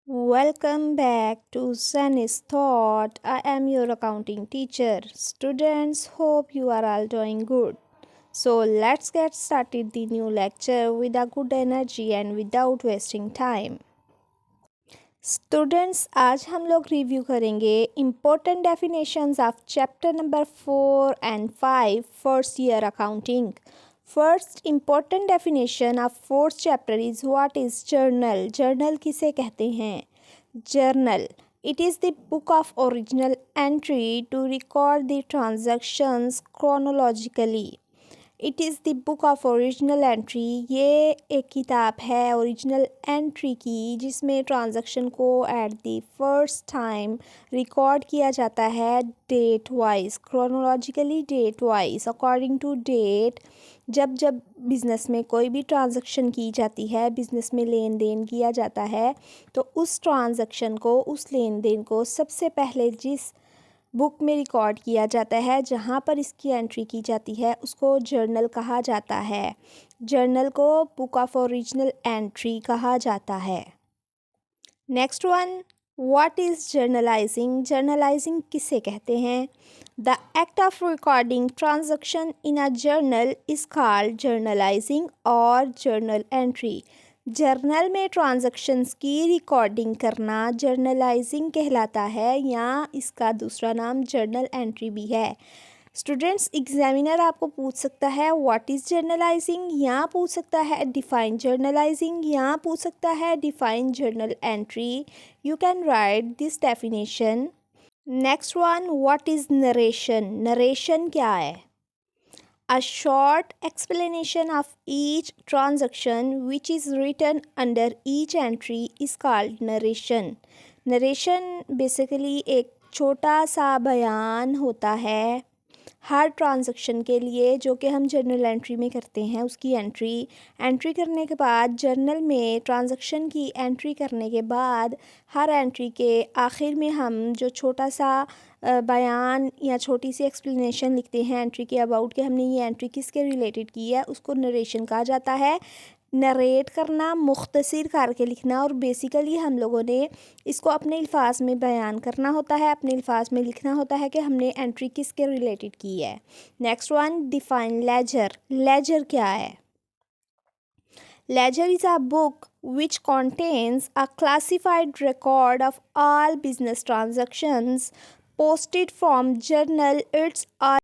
Welcome back to Sunny's Thought. I am your accounting teacher. Students, hope you are all doing good. So let's get started the new lecture with a good energy and without wasting time. Students आज हम लोग review करेंगे important definitions of chapter number 4 and 5 first year accounting. First important definition of fourth chapter is what is journal. Journal किसे कहते हैं? Journal, it is the book of original entry to record the transactions chronologically. It is the book of original entry. ये एक किताब है original entry की जिसमें transaction को at the first time record किया जाता है date wise, chronologically date wise, according to date. जब जब बिज़नेस में कोई भी ट्रांजैक्शन की जाती है, बिज़नेस में लेन देन किया जाता है, तो उस ट्रांजैक्शन को, उस लेन देन को सबसे पहले जिस बुक में रिकॉर्ड किया जाता है, जहाँ पर इसकी एंट्री की जाती है, उसको जर्नल कहा जाता है. जर्नल को बुक ऑफ ओरिजिनल एंट्री कहा जाता है. Next one, what is journalising. Journalising किसे कहते हैं? The act of recording transaction in a journal is called journalising और जर्नल एंट्री. जर्नल में ट्रांजैक्शंस की रिकॉर्डिंग करना जर्नलाइजिंग कहलाता है, या इसका दूसरा नाम जर्नल एंट्री भी है. स्टूडेंट्स, एग्जामिनर आपको पूछ सकता है व्हाट इज़ जर्नलाइजिंग, या पूछ सकता है डिफाइन जर्नलाइजिंग, या पूछ सकता है define journal entry. You can write this definition. Next one, what is narration. Narration क्या है? A short explanation of each transaction which is written under each entry is called narration. Narration basically एक छोटा सा बयान होता है हर transaction के लिए, जो कि हम जर्नल एंट्री में करते हैं. उसकी एंट्री करने के बाद, जर्नल में ट्रांजैक्शन की एंट्री करने के बाद, हर एंट्री के आखिर में हम जो छोटा सा बयान या छोटी सी एक्सप्लेनेशन लिखते हैं एंट्री के अबाउट, कि हमने ये एंट्री किसके रिलेटेड की है, उसको नरेशन कहा जाता है. नरेट करना, मुख्तसर करके लिखना, और बेसिकली हम लोगों ने इसको अपने अल्फाज में बयान करना होता है, अपने अल्फाज में लिखना होता है कि हमने एंट्री किसके रिलेटेड की है. Next one, define ledger. Ledger क्या है? Ledger is a book which contains a classified record of all business transactions posted from journal. It's a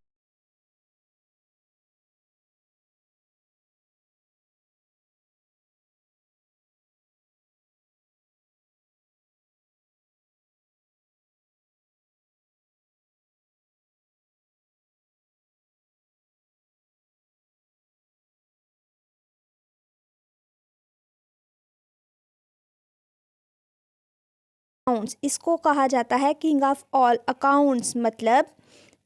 accounts. इसको कहा जाता है किंग ऑफ ऑल अकाउंट्स. मतलब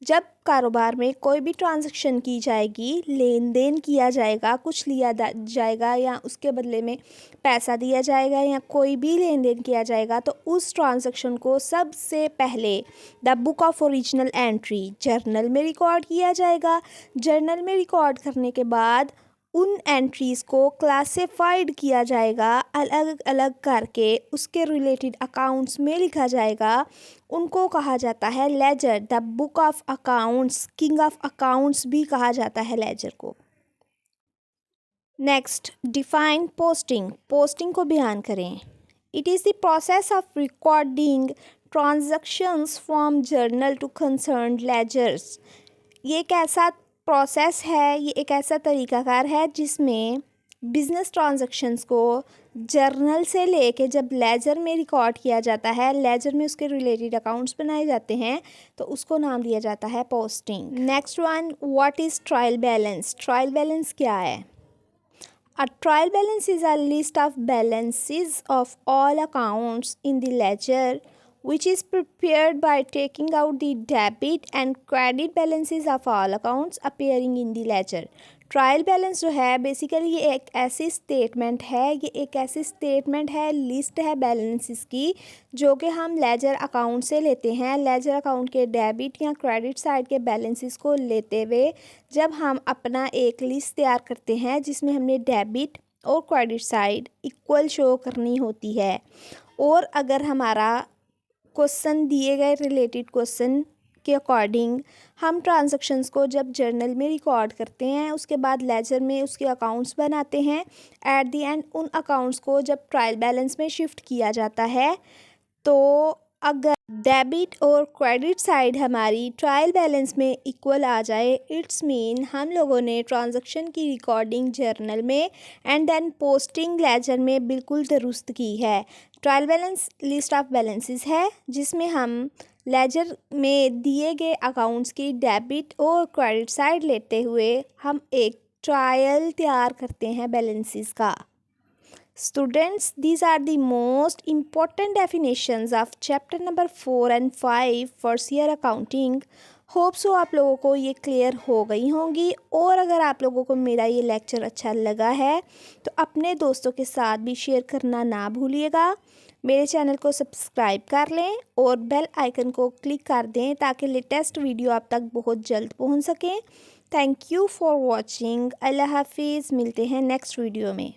जब कारोबार में कोई भी ट्रांजैक्शन की जाएगी, लेन देन किया जाएगा, कुछ लिया जाएगा या उसके बदले में पैसा दिया जाएगा, या कोई भी लेन देन किया जाएगा, तो उस ट्रांजैक्शन को सबसे पहले the book of original entry, journal में रिकॉर्ड किया जाएगा. जर्नल में रिकॉर्ड करने के बाद उन एंट्रीज़ को क्लासिफाइड किया जाएगा, अलग अलग करके उसके रिलेटेड अकाउंट्स में लिखा जाएगा. उनको कहा जाता है ledger. The book of accounts, king of accounts भी कहा जाता है लेजर को. Next, define posting. पोस्टिंग को बयान करें. It is the process of recording transactions from journal to concern ledgers. ये एक ऐसा प्रोसेस है, ये एक ऐसा तरीकाकार है जिसमें बिज़नेस ट्रांजैक्शंस को जर्नल से लेके जब लेजर में रिकॉर्ड किया जाता है, लेजर में उसके रिलेटेड अकाउंट्स बनाए जाते हैं, तो उसको नाम दिया जाता है posting. Next one, what is trial balance. Trial balance क्या है? A trial balance is a list of balances of all accounts in the ledger which is prepared by taking out the debit and credit balances of all accounts appearing in the ledger. Trial balance जो है basically ये एक ऐसी statement है, list है balances की, जो कि हम लेजर अकाउंट से लेते हैं. लेजर अकाउंट के डेबिट या क्रेडिट साइड के बैलेंसेस को लेते हुए जब हम अपना एक लिस्ट तैयार करते हैं जिसमें हमने डेबिट और क्रेडिट साइड इक्वल शो करनी होती है, और अगर हमारा क्वेश्चन दिए गए रिलेटेड क्वेश्चन के अकॉर्डिंग हम ट्रांजैक्शंस को जब जर्नल में रिकॉर्ड करते हैं, उसके बाद लेजर में उसके अकाउंट्स बनाते हैं, एट द एंड उन अकाउंट्स को जब ट्रायल बैलेंस में शिफ्ट किया जाता है, तो अगर डेबिट और क्रेडिट साइड हमारी ट्रायल बैलेंस में इक्वल आ जाए, इट्स मीन हम लोगों ने ट्रांजैक्शन की रिकॉर्डिंग जर्नल में एंड देन पोस्टिंग लेजर में बिल्कुल दुरुस्त की है। Trial balance list of balances है जिसमें हम लेजर में दिए गए अकाउंट्स की डेबिट और क्रेडिट साइड लेते हुए हम एक ट्रायल तैयार करते हैं बैलेंसेस का। Students, these are the most important definitions of chapter number 4 and 5 first year accounting. Hope so आप लोगों को ये क्लियर हो गई होंगी, और अगर आप लोगों को मेरा ये लेक्चर अच्छा लगा है तो अपने दोस्तों के साथ भी शेयर करना ना भूलिएगा। मेरे चैनल को सब्सक्राइब कर लें और बेल आइकन को क्लिक कर दें ताकि लेटेस्ट वीडियो आप तक बहुत जल्द पहुंच सकें। Thank you for watching. अल्लाह हाफिज़। मिलते हैं नेक्स्ट वीडियो में।